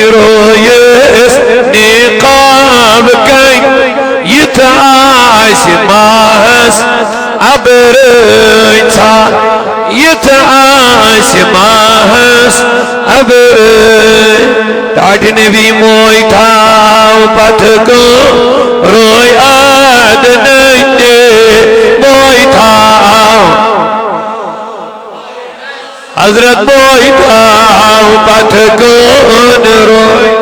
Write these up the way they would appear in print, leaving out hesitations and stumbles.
رويس نقاب كي يتعاش ماهس عبريتا يتعاش ماهس عبريتا داڑ نبی مویتا پتکو روی آدنائے مویتا حضرت مویتا پتکو روی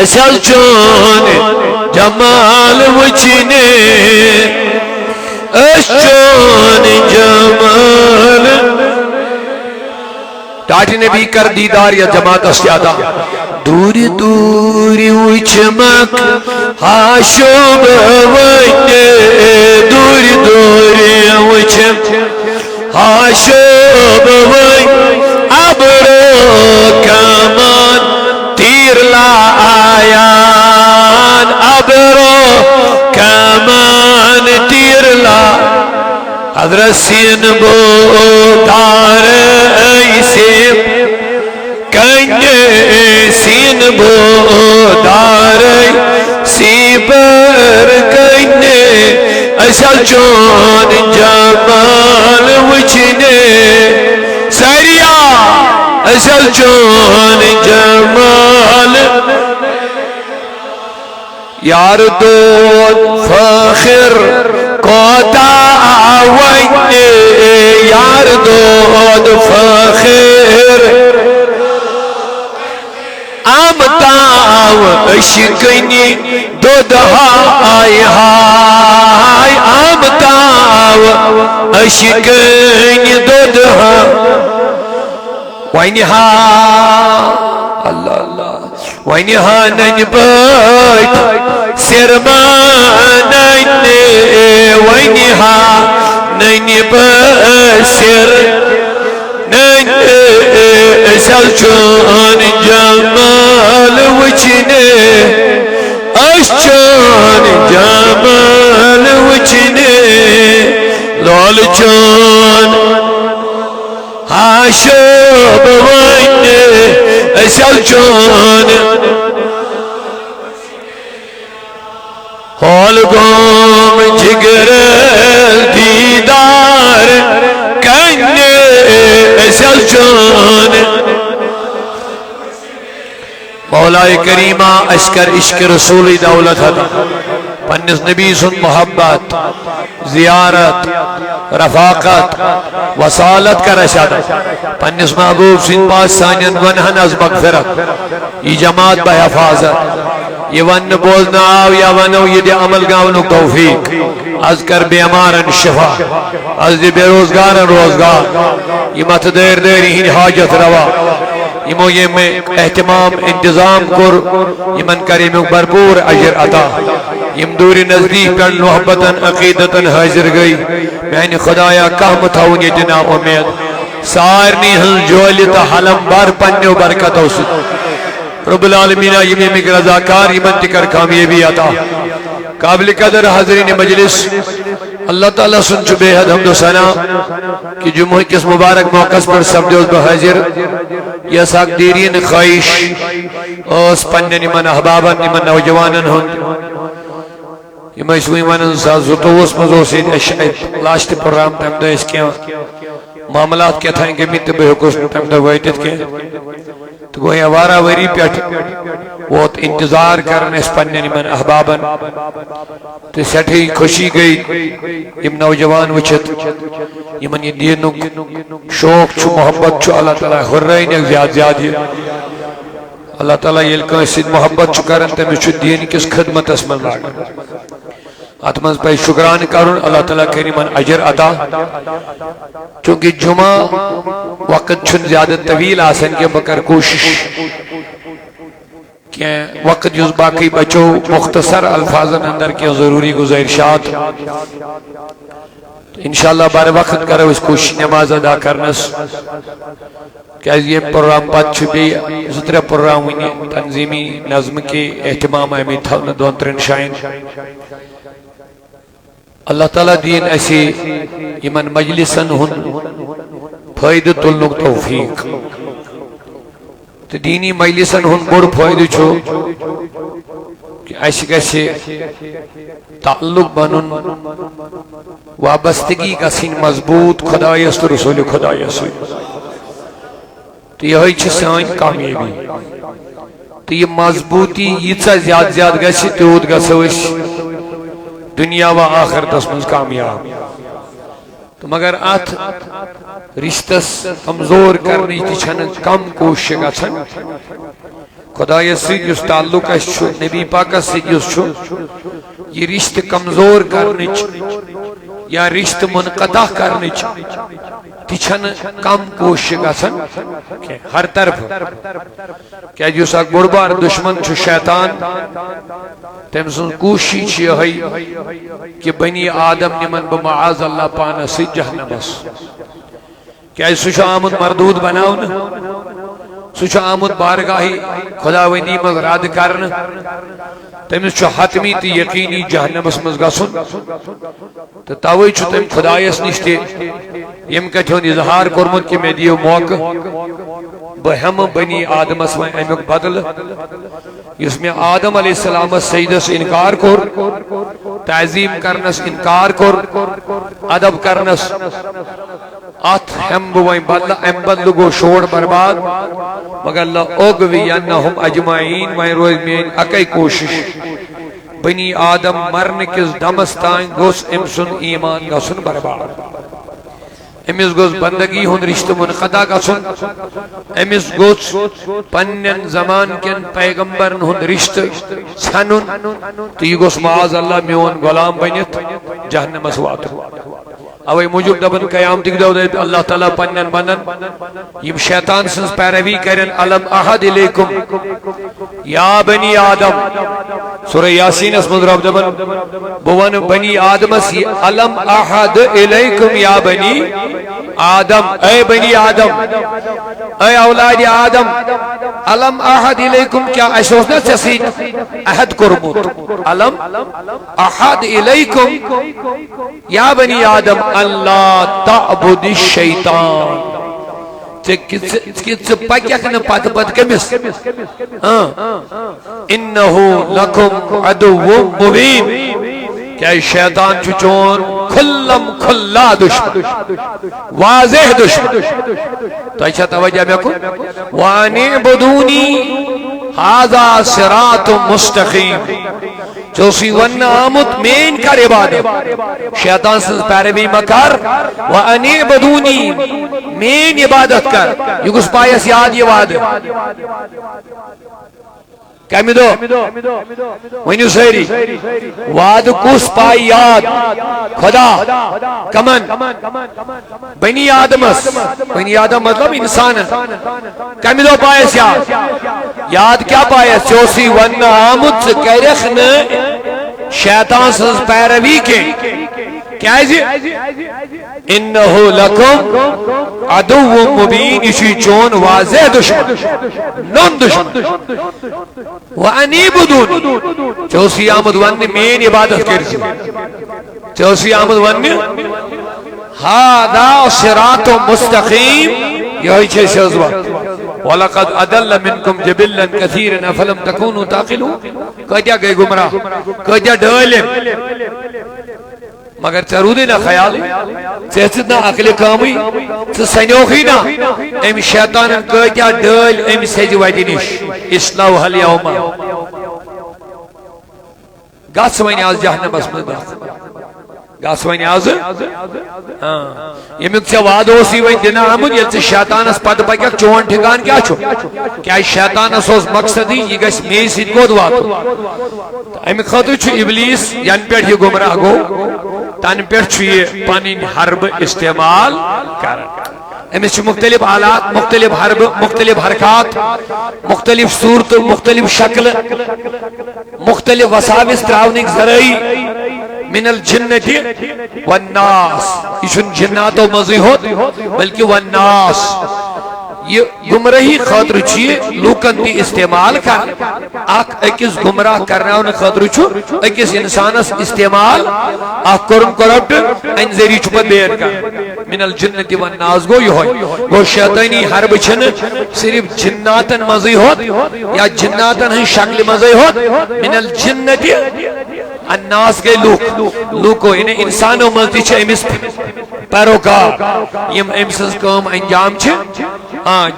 اصل چون جمال وچنے اشچون جمال ٹاٹی نبی کر دیدار یا جماعت اسیادہ دوری دوری وچمک حاشوب وینے دوری دوری وچمک حاشوب وینے عبرو کمان تیر لایان عبرو کمان تیر لایان حضرت سین بو دار ایسیم کنye sin bodare siber kayne asal chon jamal wichne sariya asal chon jamal yar do fakhir kota awayne yar do fakhir آمتاو اشکنی دودہائی ہائی آمتاو اشکنی دودہا وینہا اللہ اللہ وینہا ننبت سرمانینے وینہا ننبت سرمانینے اسل چون جمال وچنے اشچون جمال وچنے لول چون حاشب وینے اسل چون حال گوم جگر دیدار کنے اسل چون مولا کریمہ اشکر عشق رسولی دولت ہے پنس نبی سن محبت زیارت رفاقت وصالت کا رشاد پنس محبوب سن پاس سانین ونہن از مغفرت یہ جماعت بحفاظت یہ ون بولنا آو یا ونو یہ دی عمل گاونو توفیق از کر بیمارن شفا از دی بے روزگارن روزگار یہ مت دیر دیر ہی حاجت روا یمو یہ میں اہتمام انتظام کر یمن کریم برپور اجر عطا یم دوری نزدیک پر محبتاً عقیدتاً حاضر گئی میں خدایا کام تھاونی دنا امید سارنی ہل جولیتا حلم بار پنیو برکت اوسط رب العالمین یمی مک رضاکار یمن تکر کامیابی عطا قابل قدر حضرین مجلس اللہ تعالیٰ سن چو بے حد حمد و ثنا کہ جمعہ کس مبارک موقع پر سب دیوز بحاضر یا ساک دیرین خواہش اس پنن من احبابا من نوجوانن ہن یہ مجھوئی منن ساز زتوس مزوسید اشعید لاشت پرام تمدہ اس کے معاملات کیا تھائیں کہ میت بے حکوش تمدہ ویدت کے تو گوئی اوارا وری پیٹ وہ انتظار کرنے اس پنن من احبابا تو سٹھی خوشی گئی یم نوجوان وچت یمن یہ دینک شوق چھو محبت چھو اللہ تعالیٰ خرائن ایک زیاد ہے اللہ تعالیٰ یہ لکھا اس محبت چھو کرن تمہیں چھو دین کس خدمت اسمن لاغا اتمنز پہ شکران کرن اللہ تعالیٰ کریمان اجر عطا چونکہ جمعہ وقت چھن زیادہ طویل آسن کے بکر کوشش کہ وقت جز باقی بچو مختصر الفاظن اندر کے ضروری گزارشات انشاءاللہ بار وقت کرو اس کوشش نماز ادا کرنس کہ یہ پروگرام پات چھپی زترہ پروگرام ہوئی تنظیمی نظم کے اہتمام امی تھونا دون ترین شائن اللہ تعالیٰ دین ایسی یمن مجلسن ہن فائدہ تلنک توفیق تو دینی مجلسن ہن بڑ فائدہ چھو کہ اس گژھِ تعلق بنن وابستگی گژھن مضبوط خدایس تو رسول خدایس سۭتۍ تو یہ چھ سٲنۍ کامیٲبی تو یہ مضبوطی ییٖژاہ زیادٕ زیادٕ گژھِ تیوٗت گژھو أسۍ دنیا و آخرتس منٛز کامیاب تو مگر ات رشتس کمزور کرنٕچ تہِ چھنہٕ کم کوشش گژھان خدایس سۭتۍ یُس تعلق اسہِ چھُ نبی پاکس سۭتۍ یُس چھُ یہ رشتہ کمزور کرنٕچ یا رشتہ منقطع کرنٕچ تہِ چھنہٕ کم کوشش گژھان ہر طرف کیازِ یُس اکھ بوٚڑ بار دشمن چھُ شیطان تٔمۍ سٕنٛز کوٗشش چھِ یِہے کہ بنی آدم نِمن بہٕ معاذ اللہ پانس سۭتۍ جہنمس کیازِ سُہ چھُ آمُت مردود بناونہٕ سُہ چھُ آمُت بارگاہی خداوندی منٛز رد کرنہٕ تٔمِس چھُ حتمی تہٕ یقینی جہنمس منٛز گژھُن تہٕ توے چھُ تٔمۍ خدایس نِش تہِ ییٚمہِ کتھِ ہُنٛد اظہار کوٚرمُت کہ مےٚ دِیِو موقعہٕ بہٕ ہٮ۪مہٕ بنی آدمس وۄنۍ امیُک بدلہٕ یُس مےٚ آدم علیہ السلامس سجدس انکار کوٚر تعظیٖم کرنس انکار کوٚر ادب کرنس ات ہٮ۪مہٕ بہٕ وۄنۍ بدلہٕ امہِ بدلہٕ گوٚو شور برباد مگر لأغوینہم اجمعین وۄنۍ روزِ میٲنۍ اکے کوشش بنی آدم مرنہٕ کِس دمس تانۍ گوٚژھ أمۍ سُنٛد ایمان گژھُن برباد امس گوٚژھ بندگی ہُنٛد رشتہٕ منقطع گژھُن امس گوٚژھ پننٮ۪ن زمان کٮ۪ن پیغمبرن ہُنٛد رشتہٕ ژھٮ۪نُن تہٕ یہِ گوٚژھ معاذ اللہ میون غلام بنِتھ جہنمس واتُن اوے موجود دبن قیامتک دۄہ اللہ تعالیٰ پننٮ۪ن بندن یم شیطان سٕنٛز پیروی کرن الم احد الیکم یا بنی آدم سورہ یاسینس منٛز رب دبن بہٕ ونہٕ بنی آدمس الم احد الیکم یا بنی آدم اے بنی آدم اے اولاد آدم الم احد الیکم کیا اسہِ اوس نا ژےٚ سۭتۍ عہد کوٚرمُت الم احد الیکم یا بنی آدم اللہ تعبد الشیطان ژٕ پکیکھ نہٕ پتہٕ پتہٕ کٔمِس انہو لکم عدو مبین کیا شیطان چھُ چون کھُلم کھُلا دشمن واضح دشمن تۄہہِ چھا توجہ مےٚ کُن وان اعبدونی ھذا صراط مستقیم ژےٚ اوسُے وننہٕ آمُت میٲنۍ کر عبادت شیطان سٕنٛز پیروی مہ کر وان اعبدونی میٲنۍ عبادت کر یہِ گوٚژھ پایس یاد یہِ وعدٕ کمہِ دۄہ ؤنِو سٲری وعدٕ کُس پایہِ یاد خدا کمن بنی آدمس بنی آدم مطلب انسانن کمہِ دۄہ پایس یاد یاد کیا پایس ژےٚ اوسُے وننہٕ آمُت ژٕ کرکھ نہٕ شیطان سٕنٛز پیروی کینٛہہ کیازِ انہو لکم عدو مبین یہ چھُے چون واضح دشمن نون دشمن وان اعبدونی ژےٚ اوسُے آمُت وننہٕ میٲنۍ عبادت کٔرزِ ژےٚ اوسُے آمُت وننہٕ ھذا صراط مستقیم یہے چھِ سیٚز وتھ وَلَقَدْ أَضَلَّ مِنْكُمْ جِبِلًّا كَثِيرًا أَفَلَمْ تَكُونُوا تَعْقِلُونَ کۭتیاہ گٔے گمراہ کۭتیاہ ڈٲلۍ مگر ژےٚ روٗدٕے نا خیال ژےٚ ہیٚژٕتھ نا عقلہِ کٲمٕے ژٕ سنیوکھٕے نا أمۍ شیطانن کۭتیاہ ڈٲلۍ أمۍ سیٚدِ وتہِ نِش اِسلَوہا الْیَوْمَ گژھ وۄنۍ آز جہنمس منٛز داخل گژھ وۄنۍ آز ییٚمیُک ژےٚ وعدٕ اوسُے وۄنۍ دِنہٕ آمُت ییٚلہِ ژٕ شیطانس پتہٕ پککھ چون ٹھِکان کیٛاہ چھُ کیٛازِ شیطانس اوس مقصدٕے یہِ گژھِ مے سۭتۍ کوٚت واتُن امہِ خٲطرٕ چھُ ابلیٖس ینہٕ پٮ۪ٹھ یہِ گمراہ گوٚو تنہٕ پٮ۪ٹھ چھُ یہِ پنٕنۍ حربہٕ استعمال کران أمس چھِ مختلف حالات مختلف حربہٕ مختلف حرکات مختلف صورتہٕ مختلف شکلہٕ مختلف وساوِس تراونٕکۍ ذرٲعی من الجنة والناس یہ چھُنہٕ جناتو منٛزٕے ہوت بلکہ والناس یہ گمراہی خاطر چھ لوکن تی استعمال کر اکس گمراہ کرنا خاطر چھ اکس انسانس استعمال اخ کرن کرپٹ ان ذریعہ چھ بیر کر من الجنت والناس گو یہ گو شیطانی حرب چھن صرف جناتن مزے ہوت یا جناتن ہن شکل مزے ہوت من الجنت الناس کے لوکو یعنی انسانوں مزدی چھ امس پیروکار یم امسز کام انجام چھ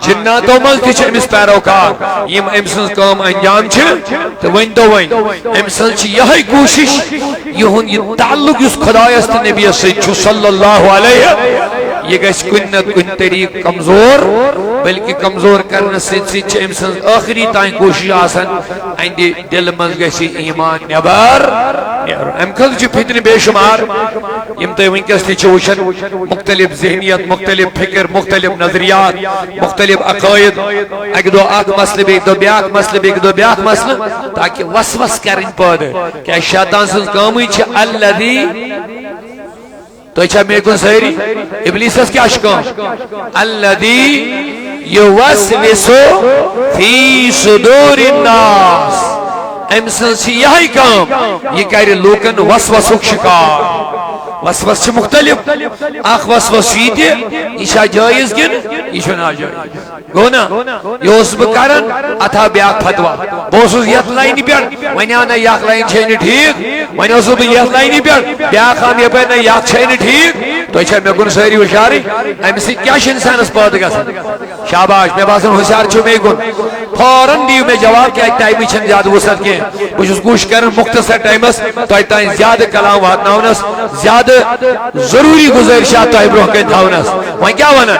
جناتوں مزدی چھ امس پیروکار یم امسز کام انجام چھ تو ون تو ون امسز چھ یہی کوشش یہ تعلق اس خدایست نبی صلی اللہ علیہ یہ گھس کن کن طریق کمزور بلکہ کمزور کرنے سے امسن آخری تائیں کوشش آسن اندی دل مز گسی ایمان نبر ام خل فتن بے شمار یم تہ ونکس تہ وچھن مختلف ذہنیت مختلف فکر مختلف نظریات مختلف عقائد اک دو اک مسئلہ بیک دو بیاک مسئلہ بیک دو بیاک مسئلہ تاکہ وسوس کرن پاد کہ شیطان سن کامی چھ الذی تو اچھا میں کن سہری ابلیس اس کیا شکام الذی یوسوسو فی صدور الناس امسن سی یہی کام یہ کہہ رہے لوکن وسوسک شکار وسوس چھ مختلف اخ وسوس یہ شاہ جائز گن یہ ناجائز گو نا یہ اس بکرن اتھا بیاک فتوا بوسوس یت لائنی پیٹ ونیانا یک لائن چھینی ٹھیک ونیوسو بھی یک لائنی پیٹ بیاک خان یہ پیٹنا یک چھینی ٹھیک تو اچھا میں کن سہری وشاری امسی کیا انسان اس پاد گا شاباش میں باسن ہوشیار چھو میں کن فوراں دیو میں جواب کیا ٹائمی چھن زیادہ وسط کے کچھ اس گوش کرن مختصر ٹائمس تو اتائیں زیادہ کلام وات ناونس زیادہ ضروری گزارشات تو ابروہ کے تھاونس وہاں کیا وانا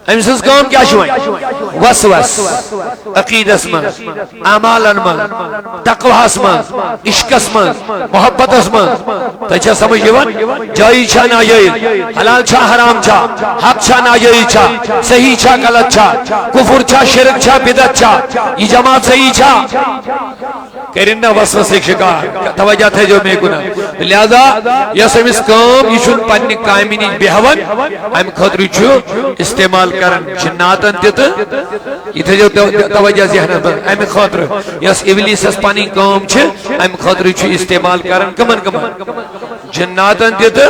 امسز کام کیا شوئیں وسوس عقیدس من اعمالن من تقویس من عشقس من محبتس من تو اچھا سمجھ یون جائز چھا ناجائز حلال چھا حرام چھا حق چھا ناجائز چھا صحیح چھا غلط چھا کفر چھا شرک چھا بدعت چھا یہ جماعت صحیح چھا کرنا وسوس ایک شکار توجہ تھے جو میں گنا لہذا یہ سمس کام یہ چھن پنی قائمینی بہون ہم خطری چھو استعمال کرن جناتن دیتا یہ تھے جو توجہ ذہن ہم خطر یس ابلیس اس پنی کام چھے ہم خطری چھو استعمال کرن کمن جناتن دیتا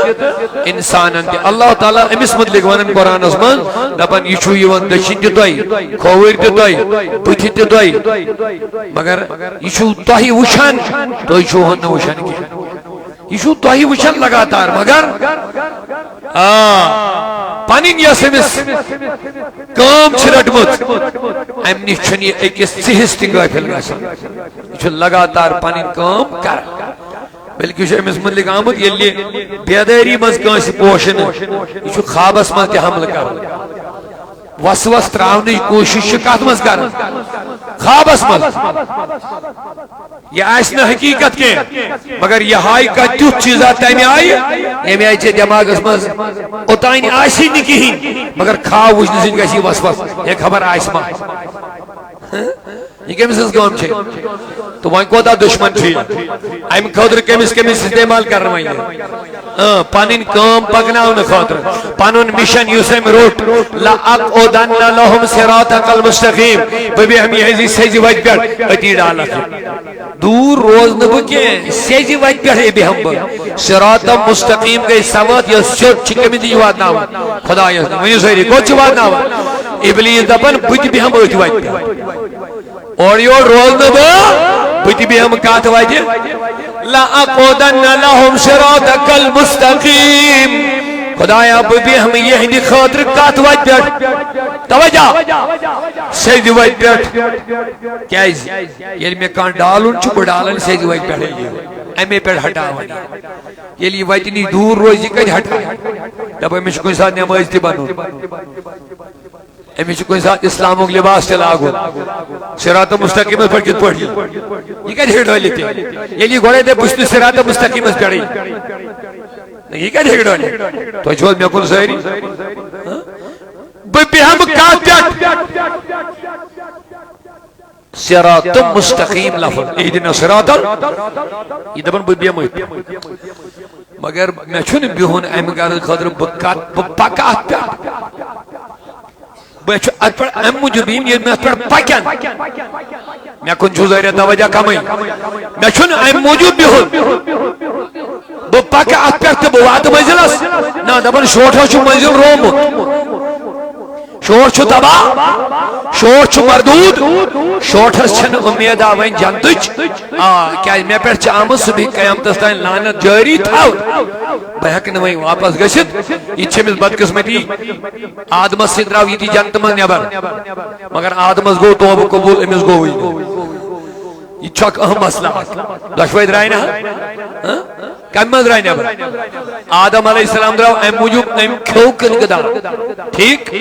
انسانن دیتا اللہ تعالیٰ امس مدلک ونن قرآن اسمان دپن یہ چھو یون دشن دیتائی کھوور دیتائی پتھی دیتائی مگر یہ چھو تاہی وشن تو یہ چھو ہن وشن کی یہ چھو تاہی وشن لگاتار مگر پانین یا سمس کام چھرٹمت امنی چھنی ایکس سہس تنگائی پھلگا سا یہ چھو لگاتار پانین کام کر بلکہ یہ امس مدلک آمد یہ لئے بیداری مز کانسی پوشن یہ چھو خوابس مز تی حمل کر وسوس تراؤنی کوشش کات مز کر خوابس مز یہ ایسنا حقیقت کے مگر یہ ہائی کا تیوت چیزات تیمی آئی یہ میں آئی دماغ اس مز اتائنی آئیسی نہیں کی مگر خواب وجنی سن کسی وسوس یہ خبر آئیس ماں یہ کمیسز کون چھے تو وہاں کو دا دشمن چھے ایم خودر کمیس استعمال کر رہا ہے پانین کام پکناؤن خودر پانون مشن یوسیم روٹ لَأَقْعُدَنَّ لَهُمْ صِرَاطَكَ الْمُسْتَقِيمِ ببی ہم یہ حضی سیجی وجہ پر اتی ڈالا دور روز نبو کے سیجی وجہ پر بھی ہم بر صراط مستقیم کے سوات یا شرک چھکمی دی جواد ناو خدا یا منی سہری کو جواد ناو ابلیس دپن بجھ بھی ہم اتی وجہ پر اور یہ روز نبو بجھ بھی ہم کہت وجہ لَأَقْعُدَنَّ لَهُمْ صِرَاطَكَ الْمُسْتَقِيمِ خدایا بھی ہم یہ ہندی خاطر کات وجہ پیٹ توجہ سید وجہ پیٹ کیاز یہ میں کان ڈالن چھو ڈالن سید وجہ پیٹ ہے امی پیٹ ہٹا یہ لی وجہ نہیں دور روزی کج ہٹا جب ہمیں کوئی ساتھ نماز تی بنو ہمیں کوئی ساتھ اسلاموں کے لباس چلا گو صراط مستقیم پر کت پڑھی یہ کج ہٹ ہوئی لیتے یہ لی گوڑے دے پشت صراط مستقیم پر پڑھی یہ کیا دیکھ رہا ہے تو چھوڑ میں کن سہری ببی ہم کاتیت صراط مستقیم لفظ اہدنا صراط یہ دبن ببی ہم مگر میں چھوڑ بیہون ایم گارد خدر بکات پاکات بچ ات پر ام موجودین یہ میں پر پکن میں کن چھو ظاہر توجہ کمی میں چھن ام موجود بھی ہوں بہ پکہ ات پر تو بہ وات منزلس نا دپن شوٹھا چھ منزل رومت شور چھو تباہ شور چھو مردود شوٹھس چھن امید آوین جنتچ کیا میں پر چامت سبھی قیامتس تائیں لعنت جاری تھا بہک نویں واپس گشت یہ چھمس بدقسمتی آدمس سے دراو یہ تھی جنت من نیبر مگر آدمس گو توبہ قبول امس گو ہوئی یہ چھک اہم مسئلہ دشوئی درائی نا کم من درائی نیبر آدم علیہ السلام دراو ایم موجود ایم کھو کن گدا ٹھیک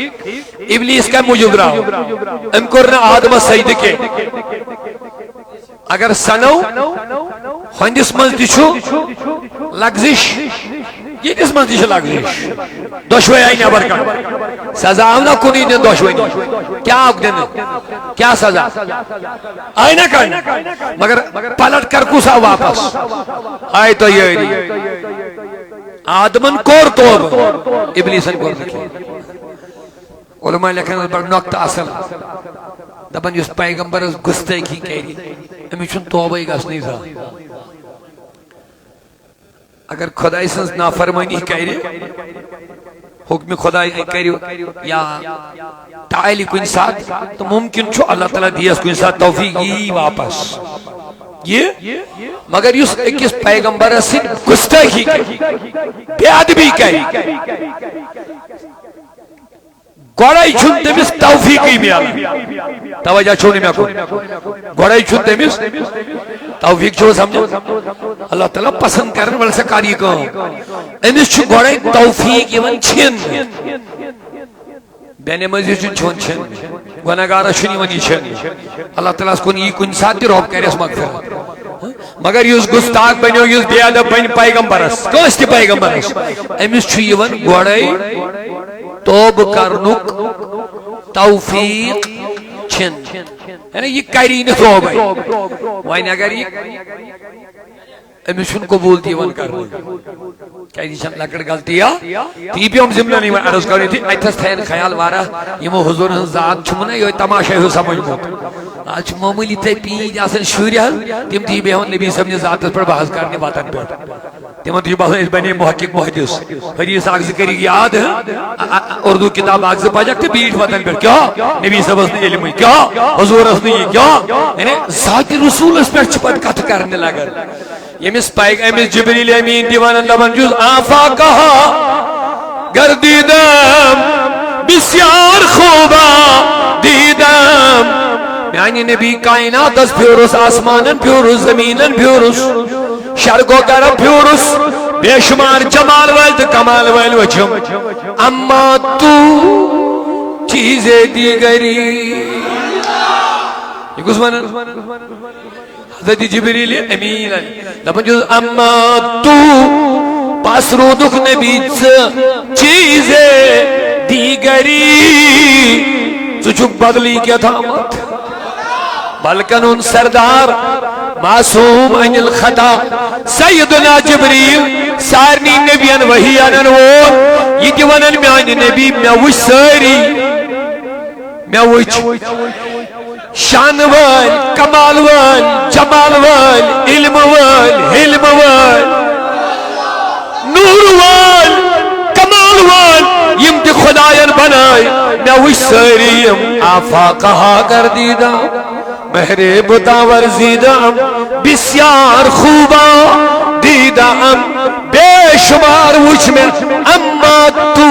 ابلیس کا موجود دراو ام کرنا آدم سید کے اگر سنو ہندس من تیچو لگزش یہ کس من تیچو لگزش دشوئی آئی نیبر کن سزا آونا کنی دن دشوئی کیا آگ دن کیا سزا آئی نا کن مگر پلٹ کر کسا واپس آئی تو یہ آدمن کور توب ابلیسن کور دکھے علماء لکھن پر نقطہ اصل دبن جس پیغمبر اس گستے کی کہی امی چون توبہ ہی گس نہیں تھا اگر خدای سنس نافرمانی کہی حکم خدای کہی یا تعالی کوئی ساتھ تو ممکن چھو اللہ تعالیٰ دیس کوئی ساتھ توفیق ہی واپس یہ مگر اس ایکس پیغمبر سے گستاخی کی بے ادبی کی گوڑائی چھن تمس توفیقی میالا توجہ چھوڑی میں کو گوڑائی چھن تمس توفیق چھو سمجھو اللہ تعالیٰ پسند کرنے والا سے کاری کو امس چھو گوڑائی توفیق یمن چھن بینے مزید چھن چھن گناہگارہ چھنی ونی چھن اللہ تعالیٰ اس کو یہ کن ساتھ روب کرے اس مغفرت مگر یس گستاخ بنیو یس بے ادب بن پیغمبرس کس تہ پیغمبرس امس چھ یوان گوڑائی توب کرنک توفیق چھن یعنی یہ کری نہ توب وائن اگر یہ امس چھن قبول دیوان کرنے کیا یہ چھن لکڑ غلطی تی بھی ہم زملہ نہیں عرض کرنی تھی ایتھس تھین خیال وارا یہ مو حضور ذات چھمنا یہ تماشا ہو سمجھ موت آج معمولی تے پینج آسن شوریہ تم تی بھی ہم نبی صاحب نے ذات پر بحث کرنے باتن پر تم تی بحث اس بنے محقق محدث حدیث آگز کری یاد ہے اردو کتاب آگز پاجکتے بیٹ وطن پر کیا نبی صاحب اس نے علم ہوئی کیا حضور اس نے یہ کیا یعنی ذات رسول اس پر چھپت کت کرنے لگر یمس جبریل امین دیوان لبن جز آفا کہا گر دیدم بسیار خوبا دیدم یعنی نبی کائنات از پیورس آسمانن پیورس زمینن پیورس شرق و غرب پیورس بے شمار جمال ویل کمال ویل وچم اما تو چیزیں دیگری یہ کس مانا حضرت جبریل امین لبن جز اما تو پاس رو دکھ نبیت چیزیں دیگری تجھک بدلی کیا تھا مت بلکن ان سردار معصوم عن الخطا سیدنا جبریل سارنی نبیان وحی آنن وون یہ دیوانن میان نبی میں وش ساری میں وش شان وال کمال وال جمال وال علم وال حلم وال نور وال کمال وال یم دی خدایان بنائے میں وش ساریم آفا کہا کر دیدہ مہرے بتاور زیدم بسیار خوبا دیدم بے شمار وچ میں اما تو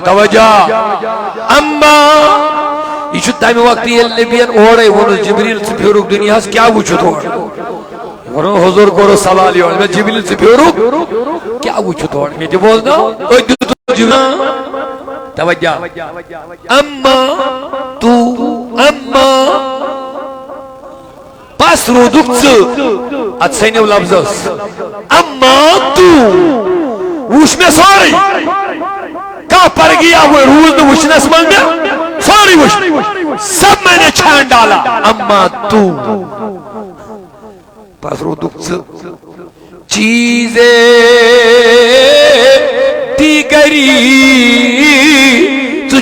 توجہ اما یہ چھو تائم وقت یہ لبین اوڑے ونس جبریل سے پھیروک دنیا سے کیا وچھو توڑ ورن حضور کو رو سوالی ہوئے میں جبریل سے پھیروک کیا وچھو توڑ میں جو بولنا اوہ دو جنہ توجہ اما تو اما پاس رو دکت ات سینیو لفظ اما تو وش میں ساری کا پر گیا ہوئے روز میں وشنس من میں ساری وش سب میں نے چھان ڈالا اما تو پاس رو دکت چیزیں دیگری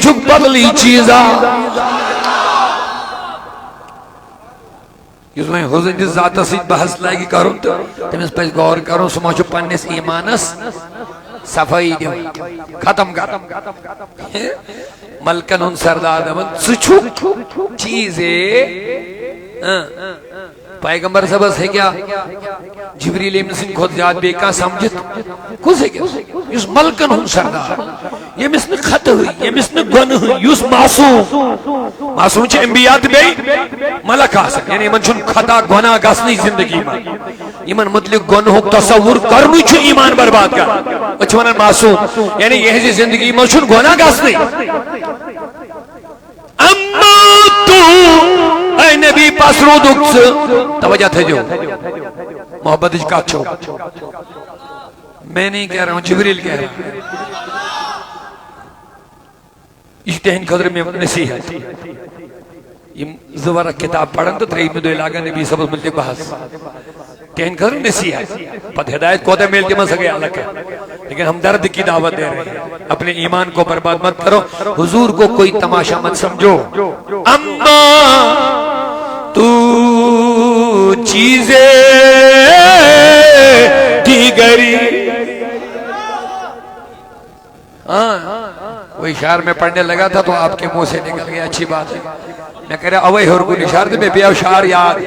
چھک بدلی چیزا یس وۄنۍ حضرت ذاتس سۭتۍ بحث لگہِ کرُن تہٕ تٔمِس پزِ غور کرُن سُہ ما چھُ پننِس ایمانس صفٲیی دِوان ختم کر ملکن ہُنٛد سردار دپان ژٕ چھُکھ چیٖزے پیغمبر صاحبس ہیٚکیا جبریل أمۍ سٕنٛدِ کھۄتہٕ زیادٕ بیٚیہِ کانٛہہ سمجھِتھ کُس ہیٚکہِ یُس ملکن ہُنٛد سردار ییٚمِس نہٕ خطہٕے ییٚمِس نہٕ گۄنہٕے یُس معصوٗم چھِ انبیا تہٕ بیٚیہِ ملک آسان یعنی یِمن چھُنہٕ خطا گۄناہ گژھنٕے زندگی منٛز یِمن متعلق گۄنہُک تصور کرنُے چھُ ایمان برباد کران أسۍ چھِ ونان معصوٗم یعنی یِہنٛزِ زندگی منٛز چھُنہٕ گۄناہ گژھنٕے اے نبی پس روٗدُکھ ژٕ توجہ تھٲیزیو محبتٕچ کتھ چھو میں نہیں کہہ رہا ہوں جبریل کہہ رہا ہوں یہ چھُ تِہنٛدِ خٲطرٕ مےٚ نصیحت یِم زٕ ورق کتاب پرن تہٕ ترٛیٚیِمہِ دۄہہِ لاگن نبی صٲبس متعلق بحث تِہنٛدِ خٲطرٕ نصیحت پتہٕ ہدایت کوتاہ ملہِ تِمن سۄ گٔے الگ لیکن ہم درد کی دعوت دے رہے ہیں اپنے ایمان کو برباد مت کرو حضور کو کوئی تماشا مت سمجھو اما تو چیزیں دیگری وہ اشار میں پڑھنے لگا تھا تو آپ کے منہ سے نکل گیا اچھی بات ہے میں کہہ رہا اوے ہرگل اشار دے میں بے اشار یاد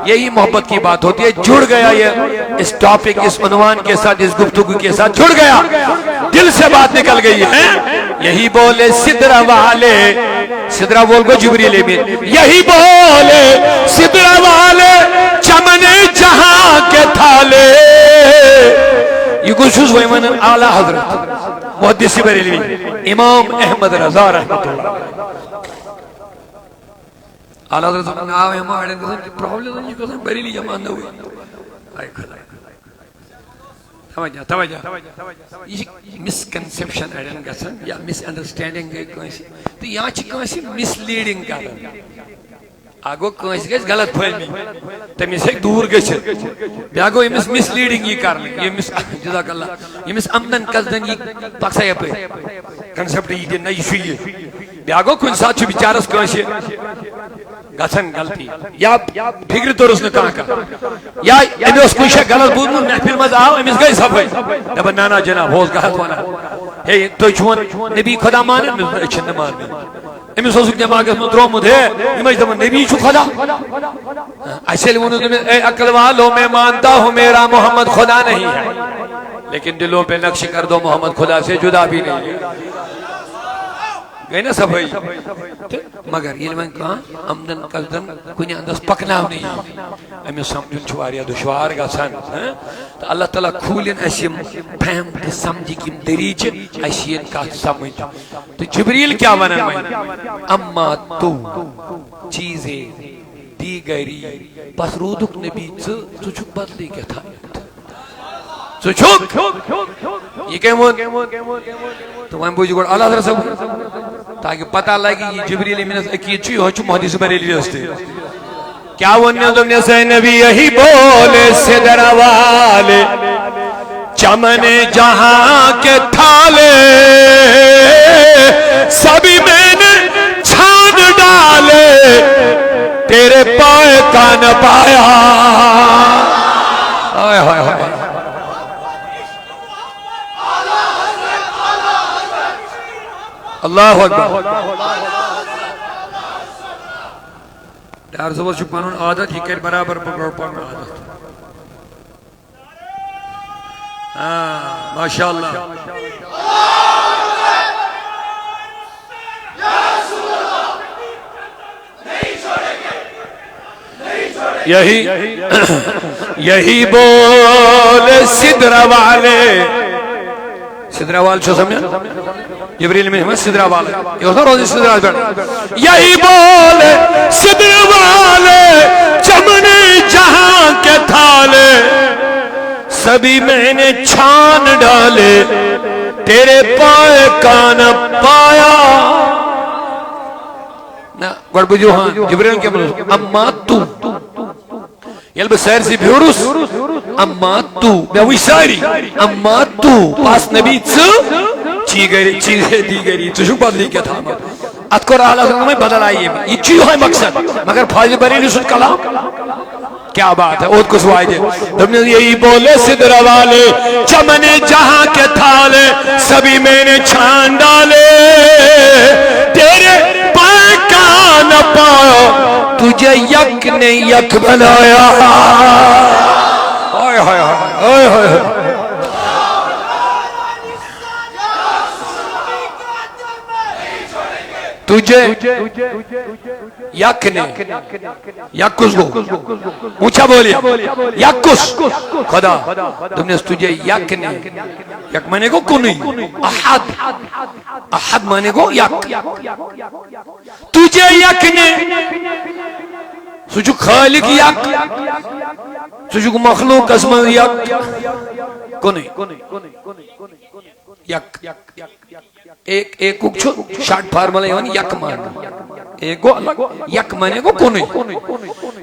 یہی محبت کی بات ہوتی ہے جڑ گیا یہ اس ٹاپک اس عنوان کے ساتھ اس گفتگو کے ساتھ جڑ گیا دل سے بات نکل گئی ہے یہی بولے سدرہ والے سدرہ بول کو جبریل امین یہی بولے سدرہ والے چمن جہاں کے تھالے یہ کچھ وہی من اعلیٰ حضرت محدث بریلوی امام احمد رضا رحمۃ اللہ اعلیٰ حضرت ناو ہمارے پرابلم نہیں کہ بریلی جمان نہ ہوئی توجہ یہ مسکنسپشن اڑین گژھان یا مس انڈرسٹینڈنگ گئی کٲنٛسہِ تہٕ یا چھِ کٲنٛسہِ مسلیڈنگ کران اگو کٲنٛسہِ گژھِ غلط فہمی تٔمِس ہیٚکہِ دوٗر گٔژھِتھ بیٛاکھ گوٚو ییٚمِس مسلیڈنگ یی کرنہٕ ییٚمِس جزاک اللہ ییٚمِس امنن قصدن یی پکسا یپٲرۍ کنسپٹ یی دِنہٕ نہ یہِ چھُ یہِ بیٛاکھ گوٚو کُنہِ ساتہٕ چھُ بِچارس کٲنٛسہِ گژھان غلطی یا فکر توٚرُس نہٕ کانٛہہ کانٛہہ یا أمۍ اوس کُنہِ جایہِ غلط بوٗزمُت محفِل منٛز آو أمِس گٔے صفٲیی دپان نہ جناب ہُہ اوس غلط ونان ہے تُہۍ چھُون نبی خۄدا مانان أسۍ چھِنہٕ مانان أمِس اوسُکھ دٮ۪ماغس منٛز ترٛوومُت ہے یِم ٲسۍ دپان نبی چھُ خۄدا اَسہِ ییٚلہِ ووٚنُکھ أمِس اے عقل والو میں مانتا ہوں میرا محمد خدا نہیں ہے لیکن دلوں پہ نقش کر دو محمد خدا سے جدا بھی نہیں ہے گئی نا صفائی مگر ییٚلہِ وۄنۍ کانٛہہ امدن قصدن کُنہِ اندس پکناونہٕ یی أمِس سمجھُن چھُ واریاہ دُشوار گژھان تہٕ اللہ تعالیٰ کھوٗلِن اَسہِ یِم فہم تہٕ سمجھِکھ یِم دٔریٖچہِ اَسہِ یِن کتھ سمجھ تہٕ جبریل کیٛاہ ونان وۄنۍ اما تو چیٖزے دیگری بس روٗدُکھ نبی ژٕ چھُکھ بدلٕے کیٛاہتام ژٕ چھُکھ یہِ کٔمۍ ووٚن تہٕ وۄنۍ بوٗزِو گۄڈٕ اعلیٰ حضرت صٲب تاکہ پتہ لگی یہ جبریل امین عقید چھُ یِہوے چھُ محدث بریلوی تہِ کیا ووٚننَس دوٚپنَس اے نبی یہی بولے سدرہ والے چمن جہاں کے تھالے سبھی میں نے چھان ڈالے تیرے پائے کا نہ پایا ہائے ہائے ہائے اللہ اکبر ڈار صاحب چھُ پنُن عادت یہِ کرِ برابر پکڑ پنُن عادت ماشاء اللہ یہی بول سدرہ والے سدرہ والے چھو سمجھا جبریل میں ہمیں سدرہ والے یہ ہوتا روزی سدرہ والے یہی بولے سدرہ والے چمن جہاں کے تھالے سبھی میں نے چھان ڈالے تیرے پائے کا نہ پایا گوڑ بجو ہاں جبریل کے ملوز اما تو یل بہ سارسی بھیورس اما تو بہ وچ ساری اما تو پاس نبی ژٕ چیزیں دی گئی تو بدلی کیا تھا ات کو میں بدل آئیے یہ چیز ہے مقصد مگر فاضل بریلوی سن کلام کیا بات ہے اور کچھ وائدے تم نے یہی بولے صدر والے چمن جہاں کے تھالے سبھی میں نے چھان ڈالے تیرے پائے کا نہ پاؤ تجھے یک نے یک بنایا آئے آئے آئے آئے تجھے یک نے یکس گو اونچا بولیا یکس خدا تم نے تجھے یک نے یک مانے کو کنی احد احد مانے کو یک تجھے یک نے سجھو خالق یک سجھو مخلوق اسم یک کنی یک ایک چھو شارٹ فارمولا یعنی یک مانے ایک گو الگ یک مانے کو کنی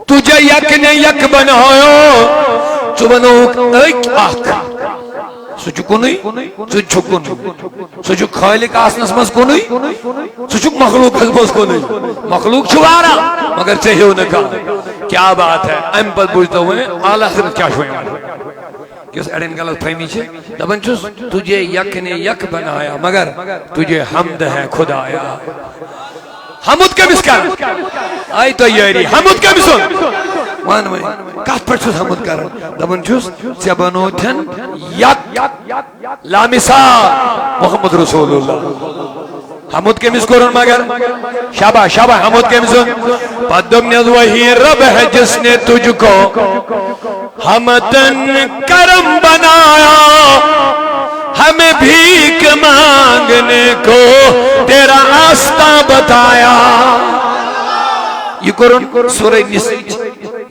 تجھے یک نے یک بنایا چو بنو ایک آخ سجھو کنی سجھو کنی سجھو خالق آسنس مز کنی سجھو مخلوق حضبوز کنی مخلوق چھوارا مگر چاہیے انہیں کہا کیا بات ہے ام پر بوجھتا ہوئے آلہ خرد کیا شوئے کس اڑین غلط فہمی چھے دبن چوس تجھے یک نے یک بنایا مگر تجھے حمد ہے خدایا حمد کے مسکر آئی تو یاری حمد کے مسکر مانوئی کہت پر چوس حمد کر دبن چوس چبنو تھن یک لامثال محمد رسول اللہ حمد کے مسکرن مگر شابہ شابہ حمد کے مسکر پدم نیز وہی رب ہے جس نے تجھ کو حمدن کرم بنایا ہمیں بھیک مانگنے کو تیرا آستہ بتایا یہ قرآن سورہ نساء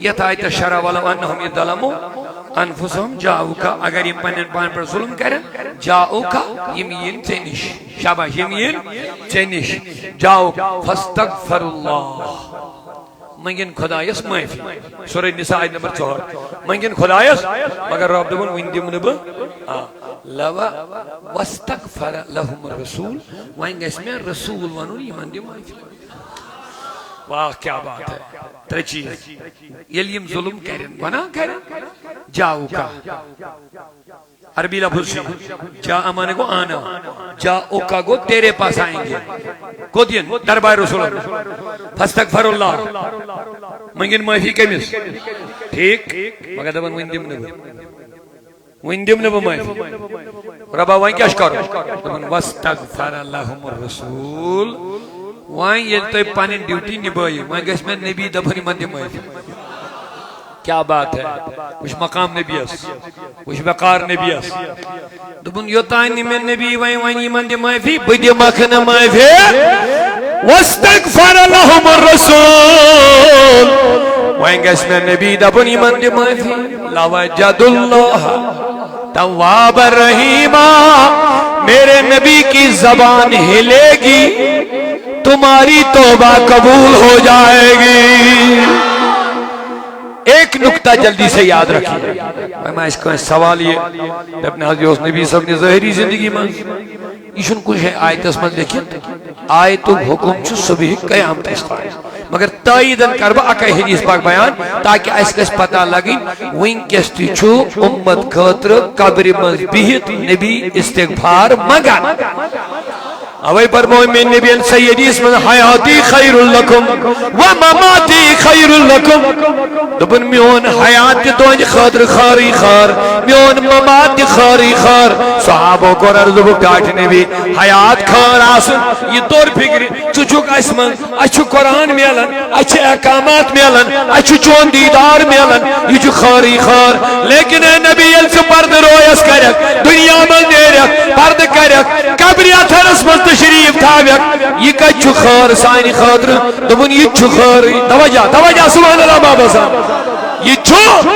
یہ آیت شرع والا انہم یظلمون انفسهم جاؤکا اگر یہ پنن پان پر ظلم کریں جاؤکا یمین چینش شاباش یمین چینش جاؤ فاستغفر اللہ منگن خدایس معافی سورہ نساء آیت نمبر 4 منگن خدایس مگر رب دبن وندیم نبا لوا واستغفر لهم الرسول وائنگ اس میں رسول ونو ایمان دی معافی واہ کیا بات ہے ترچیز یلیم ظلم کرن گناہ کرن جاؤ کا عربی لفظ سے جا امانے کو آنا جاؤ کا گو تیرے پاس آئیں گے کو دین دربار رسول اللہ فاستغفر اللہ منگن معافی کمیس ٹھیک مگر دبن وندیم نبا معافی ربا وائن کیا شکارو دبن واستغفر لهم الرسول وائن یہ تو پانین ڈیوٹی نبائی وائن گیس میں نبی دبنی مندی معافی کیا بات ہے کچھ مقام نبی اس کچھ وقار نبی اس دبن یوتائنی میں نبی وائن ایمان دی معافی بدی مکھن معافی واستغفر لهم الرسول وائن گیس میں نبی دبن ایمان دی معافی لوجد اللہ تواب الرحیم میرے نبی کی زبان ہلے گی تمہاری توبہ قبول ہو جائے گی ایک نکتہ جلدی سے یاد رکھیے میں اس کا سوال یہ اپنے حضرت نبی صلی اللہ علیہ وسلم نے ظاہری زندگی میں ایشن کچھ ہے آیت اسمت دیکھیں آیت حکم چھو صبح قیامت استعائے مگر تائیدن کربا اکا حدیث پاک بیان تاکہ اس کس پتہ لگی وین کستی چھو امت خطر قبر مذبیت نبی استغفار مگن اوے پر مومن نبی سیدی اسم حیاتی خیر لکم ومماتی خیر لکم دبن میون حیات تو انج خاطر خاری خار میون ممات خاری خار صحابوں کو رضو بکاٹ نبی حیات خار آسن یہ دور فکری چچک اسمن اچھو قرآن میلن اچھے احکامات میلن اچھو چون دیدار میلن یہ جو خاری خار لیکن اے نبی سے پرد رویس کرک دنیا میں نیرک پرد کرک قبریات ہرس ملت تشریف تھاویک یہ کچھ خار سائنی خاطر دبن یہ چھ خار توجہ سبحان اللہ بابا صاحب یہ چھو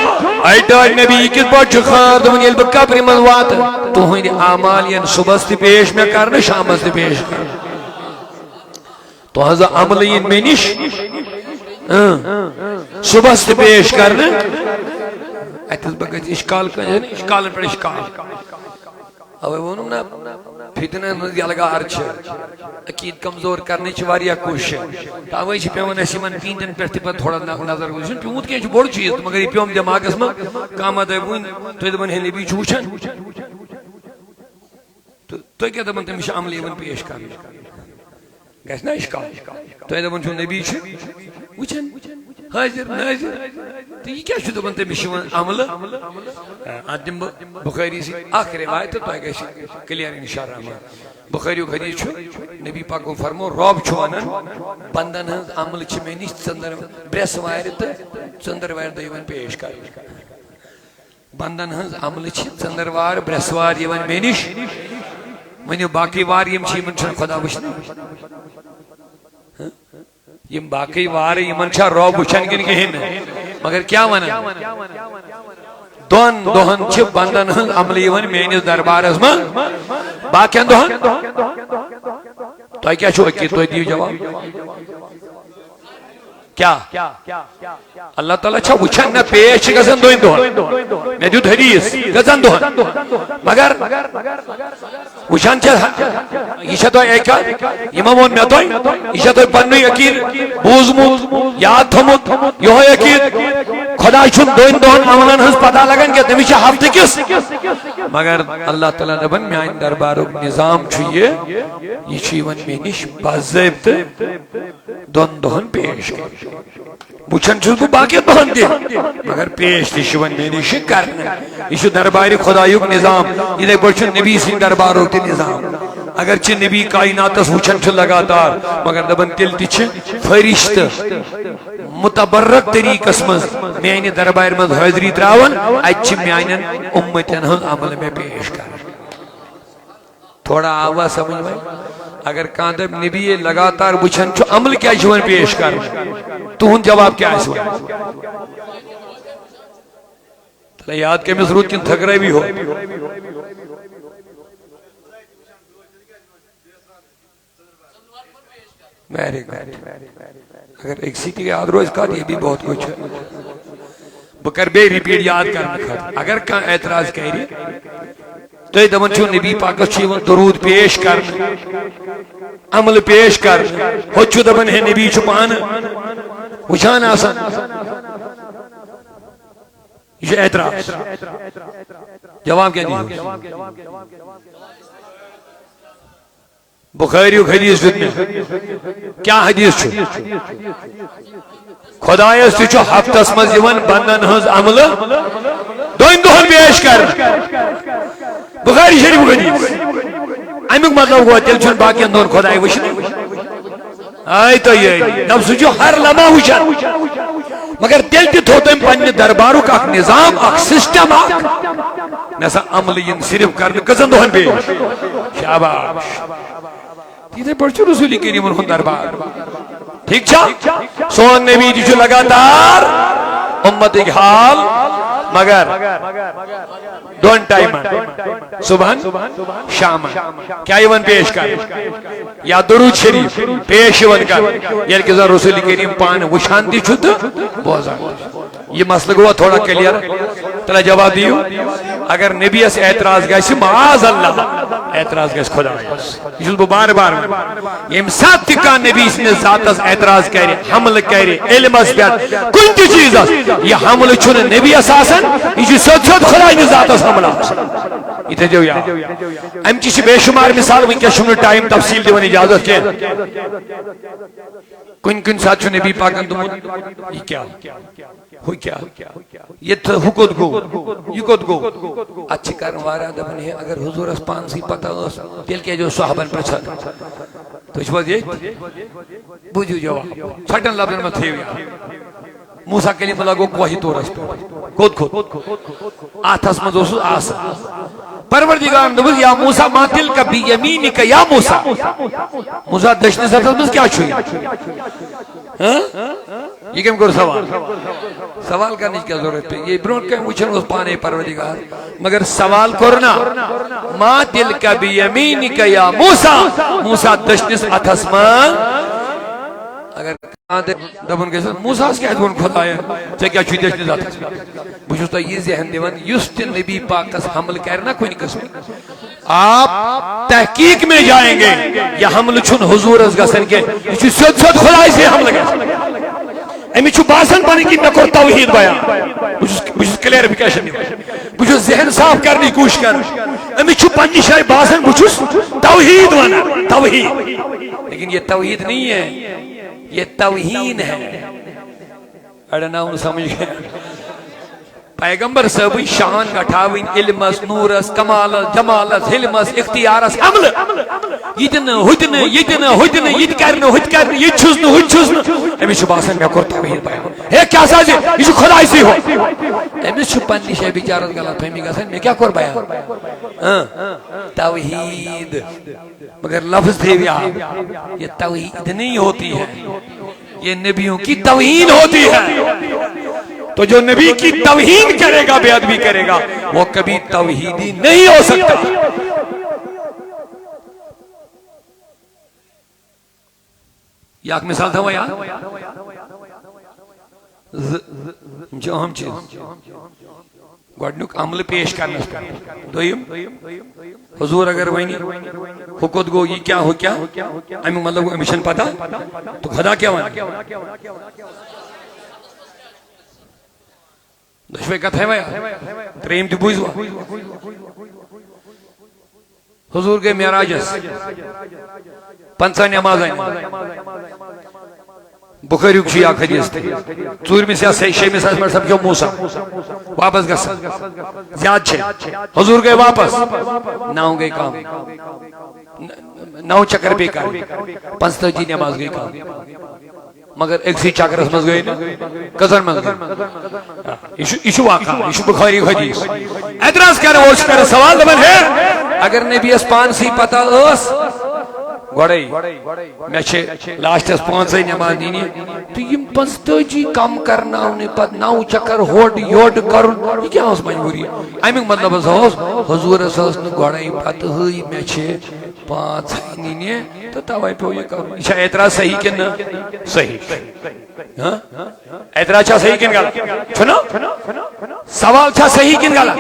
ایڈار نبی کس بار چھ خار دبن یہ بکبری منوات تو ہوئی اعمال ین صبح سے پیش میں کرنا شام سے پیش کرنا تو حضا عمل ین میں نش صبح سے پیش کرنا ایتس بگت اشکال کرنا اشکال پر اشکال اوے وونم نا فتنہ یلغار عقید کمزور کرنے واریاہ کوشش توے پیون اس پیندن پہ تھوڑا نظر وچن پیوت کی بوڑ چیز مگر یہ پیوم دماغس من کم دن تھی دپان ہے نبی وچان تھی کیا دپان تمس عمل پیش کر گھس نا اشکال تھی دپان چھو نبی وچان حاضر ناظر تو یہ کیا دپان تمس عمل ات دم بخاری سی اخ روایت تہ گھس کلیئر انشاءاللہ بخاری حدیث نبی پاک فرمو رب ونان بندن ہز عمل مے نش ژندر برس وار تو ژندر وار دہ پیش کر بندن ہز عمل ژندر وار برس وار مے نش ونو باقی وار یم خدا وچھن یم باقی وار یمن رب وچھان کن کہین مگر کیا ونان دون دہن بندن ہز عمل میانس دربارس من باقین دہن تھی کیا عقید تھی دیو جواب کیا اللہ تعالیٰ چھا وچھان نا پیش گژھان دون دہن مے دیت حدیث گژھان دہن مگر وچھان یہ تھی ایکا یہ وون مے تھی یہ تھی پن عقید بوزمت یاد تھومت یہ عقید خدا چھن دون دہن عملن ہز پتہ لگان کہ تمس ہفتہ کس مگر اللہ تعالیٰ دپان میان دربارک نظام یہ مے نش باضابطہ دون دہن پیش وچھان چھس بہ باقی دہن تہ مگر پیش تہ مے نش کرنا یہ دربار خدایک نظام اتھے پہ نبی سند دربارک تہ نظام اگرچہ نبی کائناتس وچھان لگاتار مگر دپان تیل تہ فرشتہ متبرک طریقس مز میانہ دربار مز حاضری تراون ات میانن امتن ہز عمل میں پیش کر تھوڑا آوا سمجھ میں اگر کان دپ نبی لگاتار وچھان عمل کیا پیش کر تہند جواب کیا یاد کمس روت کن تھکرے بھی ہو اگر ایک سیٹی یاد روز کا یہ بھی بہت کچھ ہے بکر بے ریپیٹ یاد کرنا اگر کان اعتراض کہہ رہی تو دپان چھو نبی پاکس درود پیش کر عمل پیش کر ہو دپان ہے نبی چھ پان وچھان آسان یہ اعتراض جواب کیا دیو بخاری حدیث کیا حدیث خدایس تہ ہفتس مز بندن ہز عمل دون دہن پیش کر بخاری شریف حدیث امیک مطلب گو تیل چھن باقین دون خدای وچھن آئی تو یہ نفس ہر لمحہ وچھان مگر تیل تہ تھو تم پنہ دربارک اخ نظام اخ سسٹم اخ نسا عمل صرف کرنے کزن دہن پیش شاباش یہ پڑھ رسول کریم ہند دربار ٹھیک چھا سون نبی جی لگاتار امت حال مگر دون ٹائم صبح شام کیا ایون پیش کر یا درود شریف پیش ایون کر یعنی کہ رسول کریم پان وچھان دی چھو بوزان یہ مسئلہ گوا تھوڑا کلیئر تلا جواب دیو اگر نبی اس اعتراض گئے سی معاذ اللہ اعتراض گئے خدا یہ جو بار بار یہ امساد تکا نبی اس نے ذات اس اعتراض کہہ رہے حمل کہہ رہے علم اس بیاد کن تی چیز اس یہ حمل چھونے نبی اساسن یہ جو سوچ خدا نے ذات اس حمل یہ تھے جو یا ام کسی بے شمار مثال میں کیا شمر ٹائم تفصیل دیوان اجازت کے کن ساتھ چھو نبی پاکن دمون یہ کیا ہوئی کیا یہ حکوت گو یہ کت گو اچھی کرنوارا دبن ہے اگر حضور اس پان سی پتہ اس تیل کے جو صحابن پرچھا تو اس وقت یہ بوجھو جواب چھٹن لبن میں تھے موسیٰ کلیم لگو کوہی تو رس کود آتھس مدوسو آسا پروردگار نبوز یا موسیٰ ما تل کا بی یمینی کا یا موسیٰ موسیٰ دشنی ساتھ مز کیا چھوئی یہ کم کرو سوال کرنے کی ضرورت پہ یہ برونٹ کہیں مجھن اس پانے پروردگار مگر سوال کرنا ما تل کا بی یمینی کا یا موسیٰ موسیٰ دشنی ساتھ اگر دپن گھس موسیٰ کیا دون خدایا ژے کیا چھ دشنہِ ذاتس بہ چھُس تۄہہِ یہِ ذہن دِوان یُس تہِ نبی پاکس حمل کرِ نا کُنہِ قسمٕکۍ آپ تحقیق میں جائیں گے یہ حمل چھُنہٕ حضورس گژھان کینٛہہ یہِ چھُ سیوٚد سیوٚد خداے سے حمل گژھان أمِس چھُ باسان پنٕنۍ کِنۍ مےٚ کوٚر توحیٖد بیان بہٕ چھُس کلیرفکیشن دِوان بہٕ چھُس ذہن صاف کرنٕچ کوٗشش کران أمِس چھُ پننہِ جایہِ باسان بہٕ چھُس توحیٖد ونان توحیٖد لیکن یہ توحید نہیں ہے یہ توہین ہے اڑنا سمجھ گئے پیغمبر صاحب شان گٹھاوین علمس نورس کمالس جمالس حلمس اختیارس حمل یتن ہتن یتن ہتن یت کرن ہت کرن یہ چھس نہ ہت چھس نہ امس چھ باسان مے کور توحید بیان ہے کیا ساز یہ چھ خدای سی ہو امس چھ پننی شے بیچارس غلط فہمی گژھان مے کیا کور بیان توحید مگر لفظ تھے یہ توحید نہیں ہوتی ہے یہ نبیوں کی توہین ہوتی ہے تو جو نبی کی توہین کرے گا بے ادبی کرے گا وہ کبھی توحیدی نہیں ہو سکتا یہ ایک مثال تھا وہ یاد جو ہم چیز گوڑنک عمل پیش کرنا دویم حضور اگر وینی حکوت گو یہ کیا ہو کیا امی مطلب کو امیشن پتا تو خدا کیا وانا دشوے کت ہے ویا تریم تی بوئیز وا حضور کے معراجس پنسا نماز آئین بخاری کشی آخر جیستے چور میں سے شیمی ساس مر سب کیوں موسیٰ واپس گا زیاد چھے حضور گئے واپس ناؤں گئے کام ناؤں چکر بے کار پنستا جی نماز گئے کام مگر ایک سی چاکر اسمز گئے قصر مز گئے ایشو واقعا ایشو بخاری حدیث اعتراض کر رہے ہوش کر سوال دبن ہے اگر نبی اسپان سی پتا اس گوڑائی میں چھے لاشت اس پانچائی نماز نینی تو یہ پنستوجی کم کرنا انہیں پت ناو چکر ہوڑ یوڑ کرن یہ کیا اس مجبوری ہے آئیمیں مطلب اس ہوس حضور اس نے گوڑائی پت ہوئی میں چھے پانچائی نینی تو تاوائی پہ یہ کرن اچھا اعتراض صحیح کن صحیح اعتراض چھا صحیح کن گالا چھنا سوال چھا صحیح کن گالا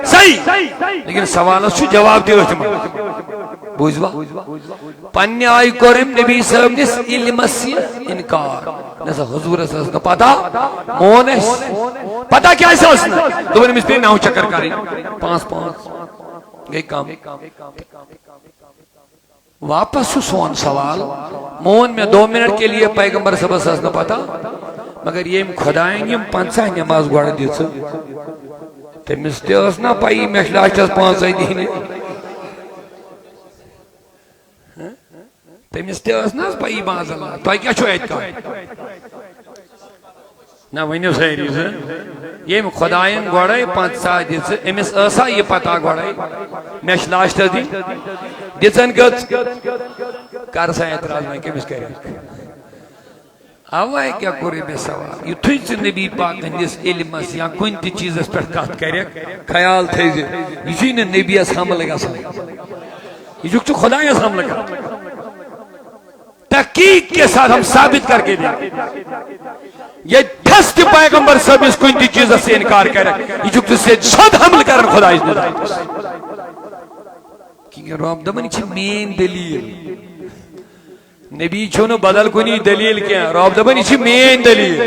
صحیح لیکن سوال اس چھو جواب دیو احتمال بوجھوا پنی آئی کرم نبی صاحب نس علم سے انکار نسا حضور صلی اللہ علیہ وسلم پتا مونس پتا کیا ہے اس نے دو بنی مسپیر ناؤ چکر کاری پانچ گئی کام واپس سون سوال مون میں 2 منٹ کے لیے پیغمبر صلی اللہ علیہ وسلم پتا مگر یہ خدائیں یم پانچہ نماز گوڑ دیت تے مستے اس نا پائی میشلاشت پانچہ دینے تیمیس تے اس ناز پائی باز اللہ تو کیا چھو ایت کا نا وینیو صحیح ریزا یہ خدایان گوڑائی 5 سال دیت امیس ایسا یہ پتا گوڑائی میش لاشتا دی دیتن گت کار سا اعتراض میں کمیس کہہ رہے آوائی کیا کوری میں سوال یہ تھوئی سے نبی پاک ہندیس علم اس یا کوئی تی چیز اس پر کہت کہہ رہے خیال تھے اسی نے نبی اس حمل لگا سا یہ جو تو خدای اس حمل لگا تحقیق کے ساتھ ہم ثابت کر کے دیں یہ دست پیغمبر سب اس کو انتی چیزیں سے انکار کرے یہ جو سے شد حمل کرن خدا اس نے دائی کیونکہ رب دمانی چھے مین دلیل نبی چھونا بدل کنی دلیل کیا رب دمانی چھے مین دلیل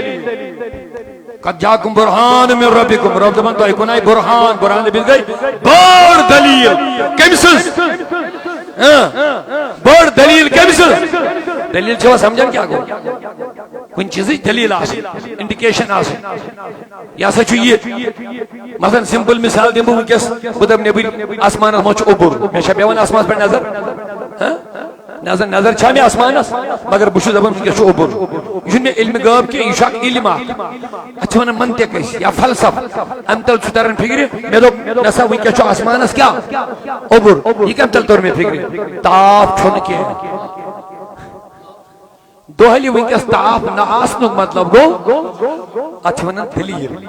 قد جاکم برحان من ربکم رب دمان تو ایکنائی برحان نبی گئی بار دلیل کمسز بڑ دلیل کمسز دلیل چھوا سمجھن کیا گو کن چیزی دلیل آسی انڈیکیشن آسی یا سچو یہ مثلا سمپل مثال دیم بھو کس بدب نبی آسمان اس موچ عبر میں شبیوان آسمان پر نظر چھا میں آسمان اس مگر بشو زبان کس چھو عبر یہ میں علم غاب کے ایشاک علم آ اچھوانا منطق اس یا فلسف امتل چھترن فکری میں دو نسا وی کس چھو آسمان اس کیا عبر یہ کم تل طور میں فکری تاپ چھونے کے دوہلی ونکس تاپ نہ آسنو مطلب گو اچھوانا دلیل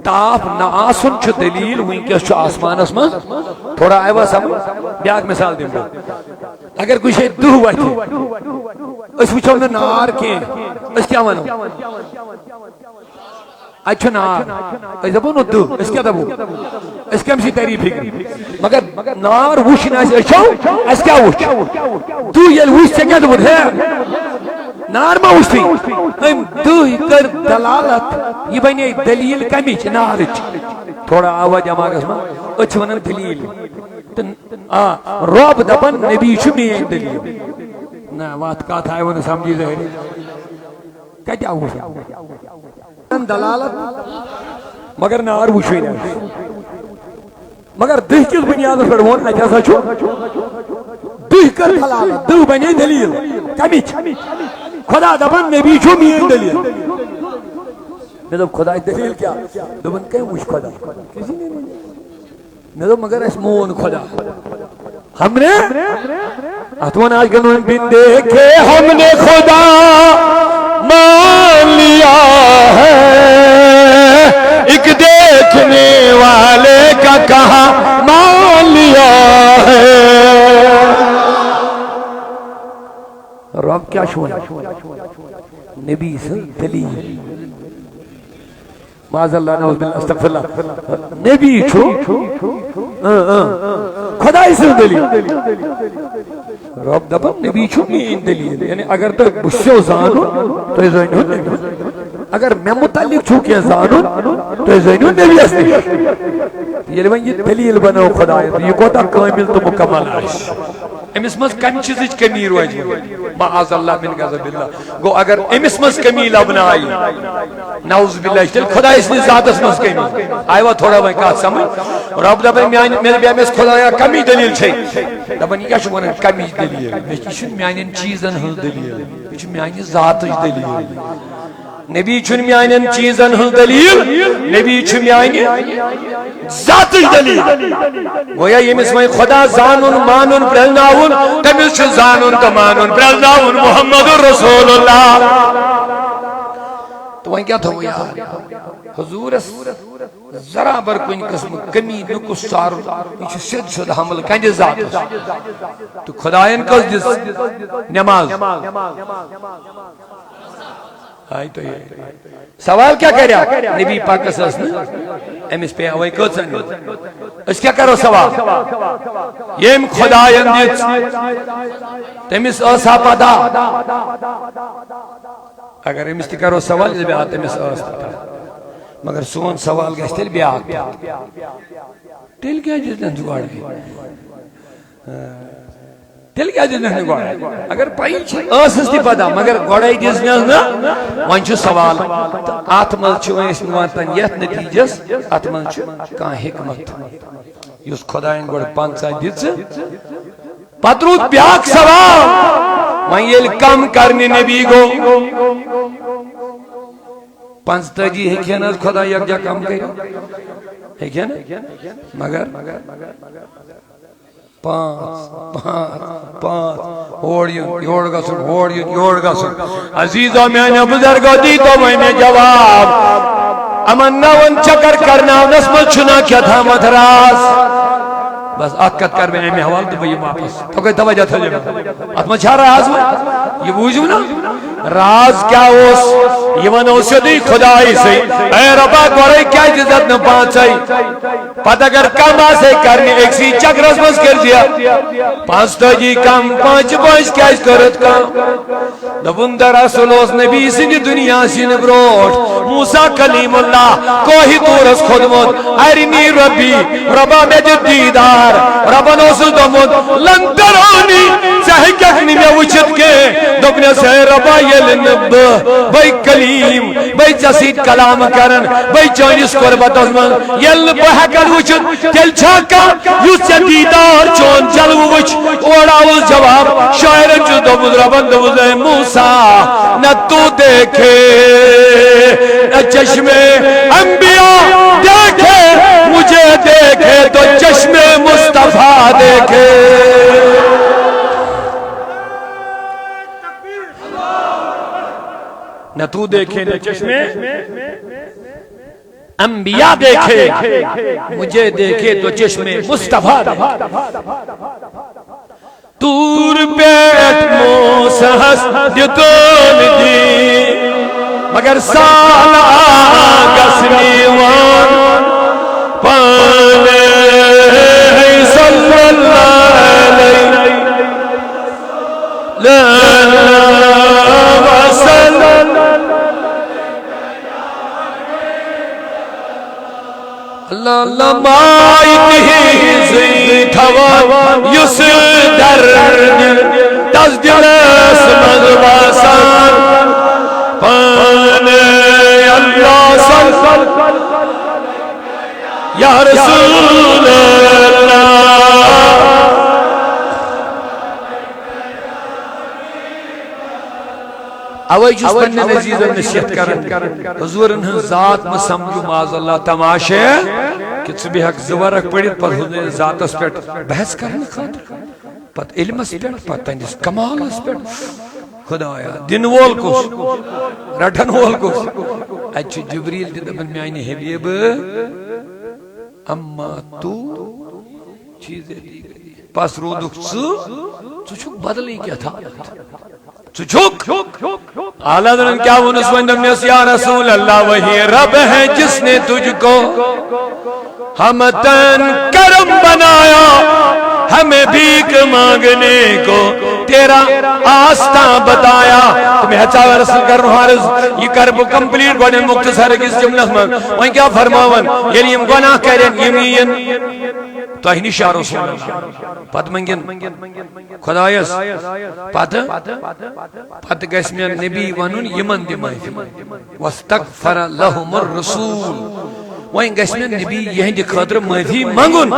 تاپ نہ آسن چھو دلیل ونکس چھو آسمان اس میں تھوڑا آئیوا سمجھ بیاک مثال دیں گا اگر کوئی شے دہ وتھِ اس وچھو نہ نار کی اس کیا ونو اچھا نار اس دپو نو دہ اس کیا دپو اس کم سی تعریف مگر نار وچھن اس اچھو اس کیا وچھ دہ یل وچھ ژے کیا دپو ہے نار ما وچھتی ام دہ کر دلالت یہ بنے دلیل کمچ نارچ تھوڑا آواز دماغس من اچھ ونن دلیل رب دپن نبی چھ مین دلیل نا وات کتھ آئی ون سمجھی ظاہری کتہ آو دلالت مگر نار وچھوی نا مگر دہ کس بنیاد پر وون اتہ ہسا چھ دہ کر دلالت دہ بنے دلیل کمچ خدا دپن نبی چھ مین دلیل میں دپ خدا دلیل کیا دپن کم وچھ خدا میں دپ مگر اس مون خدا ہم نے اتوان آج گنون بن دیکھے ہم نے خدا مان لیا ہے ایک دیکھنے والے کا کہاں مان لیا ہے رب کیا شونا نبی سے دلیل معاذ اللہ نعوذ باللہ استغفر اللہ نبی چھو خدای سے دلیل رب دپن نبی چھو مین دلیل یعنی اگر تو بشو زانو تو زینو نبی اگر میں متعلق چھو کیا زانو تو زینو نبی اسے یہ یہ دلیل بناو خدای یہ کوتا کامل تو مکمل ہے امس مز کم چیزچ کمی روز معاذ اللہ من غضب اللہ گو اگر امس مز کمی لبنائی نعوذ باللہ تیل خدا اس نے ذاتس مز کمی آئیوا تھوڑا وہیں کہا سمجھ رب دپن میرے بیامس اس خدا یا کمی دلیل چھے دپن یہ کیا ونن کمی دلیل یہ چھن میانن چیزن ہز دلیل یہ چھن میانی ذاتچ دلیل نبی چھن میانن چیزن ہز دلیل نبی چھن میانی ذاتچ دلیل گویا یمس وہیں خدا زانن مانن پرزناون تمس چھ زانن تو مانن پرزناون محمد رسول اللہ تو وہیں کیا تھو یار حضور ذرا بر کوئی قسم کمی نقص سار یہ سید سید حمل کنج ذات تو خدایان کس دس نماز آئی تو یہ سوال کیا کہہ رہا نبی پاک اساس نے امس پہ اوئی کو سن اس کیا کرو سوال یم خدایان دس تمس اسا پدا اگر امس تہ کرو سوال یہ بات امس اس مگر سون سوال گژھِ تیٚلہِ بیٛاکھ تیٚلہِ کیٛازِ دِژ نہٕ گۄڈٕ تیٚلہِ کیٛازِ دِژ نہٕ گۄڈٕ اگر پَیی چھِ ٲسٕس تہِ پتہ مگر گۄڈَے دِژ نہٕ وۄنۍ چھُ سوال تہٕ اَتھ منٛز چھِ وۄنۍ أسۍ واتان یَتھ نٔتیٖجَس اَتھ منٛز چھُ کانٛہہ حِکمت یُس خۄدایَن گۄڈٕ 50 دِژٕ پتہٕ روٗد بیٛاکھ سوال وۄنۍ ییٚلہِ کم کرنہِ نبی گوٚو 45 ہیکھے نا خدا یکجا کم کرو ہیکھے نا مگر 5 اور گسن عزیزو میں نے بزرگو دی تو میں نے جواب امن نون چکر کرنا نسمت چھنا کیا تھا مدراس بس آکت کر میں امی حوال تو بھئی واپس تو کوئی توجہ تھا جب اتما چھا راز میں یہ بوجھو نا راز کیا اس یہ ونو سدی خدای سے اے ربا گوڑے کیا جزت نہ پانچائی پتہ اگر کم آسے کرنی ایک سی چکرس بس کر دیا 5 جی کم 5 کیا اس کرت کم دبندر رسولوس نبی سنی دنیا سین بروٹ موسیٰ کلیم اللہ کوہی دورس خودمت ارنی ربی ربا میں دیدار ربا نوسو دمت لندرونی چاہی ککنی میں وچت کے دبنے سے ربا یلنب بھائی کلیم بھائی جسید کلام کرن بھائی چونیس قربت ازمان یل بحکل وچت تل چھاکا یوس دیدار چون جلو وچ اوڑاوز جواب شاعرن جو دبز ربن دبز موسیٰ نہ تو دیکھے نہ چشم انبیاء دیکھے مجھے دیکھے تو چشم مصطفیٰ دیکھے نہ تو دیکھے نہ چشم انبیاء دیکھے مجھے دیکھے تو چشم مصطفیٰ دیکھے تور پیٹ موسہس دیتون دی مگر سال آگس نیوان پانے صلی اللہ علیہ وسلم اللہ اللہ مائتی زیتھوان یس در تزدیرس مغباسان پانے اللہ صلی یا رسول اللہ اوے جس پننے نزیز و نصیحت کرن حضورن ہن ذات میں سمجھو معاذ اللہ تماشے کہ ژٕ حق زورک پڑھت پتہ حضور ذات اس پیٹ بحث کرنے خاطر پتہ علم اس پیٹ پتہ تہندس کمال اس پیٹ خدایا دن وول کس رٹن وول کس اچھ جبریل دی دپن میانہ حبیب اما تو چیزیں دی گئی پس رودک ژٕ چھُکھ بدلٕے کیٛاہ تھاوان ژٕ چھُکھ اعلیٰ حضرت کیا ونس وندمس یا رسول اللہ وہی رب ہے جس نے تجھ کو ہمتن کرم بنایا ہمیں بھیک مانگنے کو تیرا آستان بتایا تمہیں ہچاوہ رسول کرنو حارض یہ کربو کمپلیٹ گوڑن مختصر کس جملہ میں وہیں کیا فرماون یعنی ہم گناہ کریں یمین تو ہی نشاہ رسول اللہ پت منگن خدایس پت گیس میں نبی ونن یمن دی مہفی واستغفر لهم الرسول وہیں گیس میں نبی یہاں دی خاطر مہفی منگن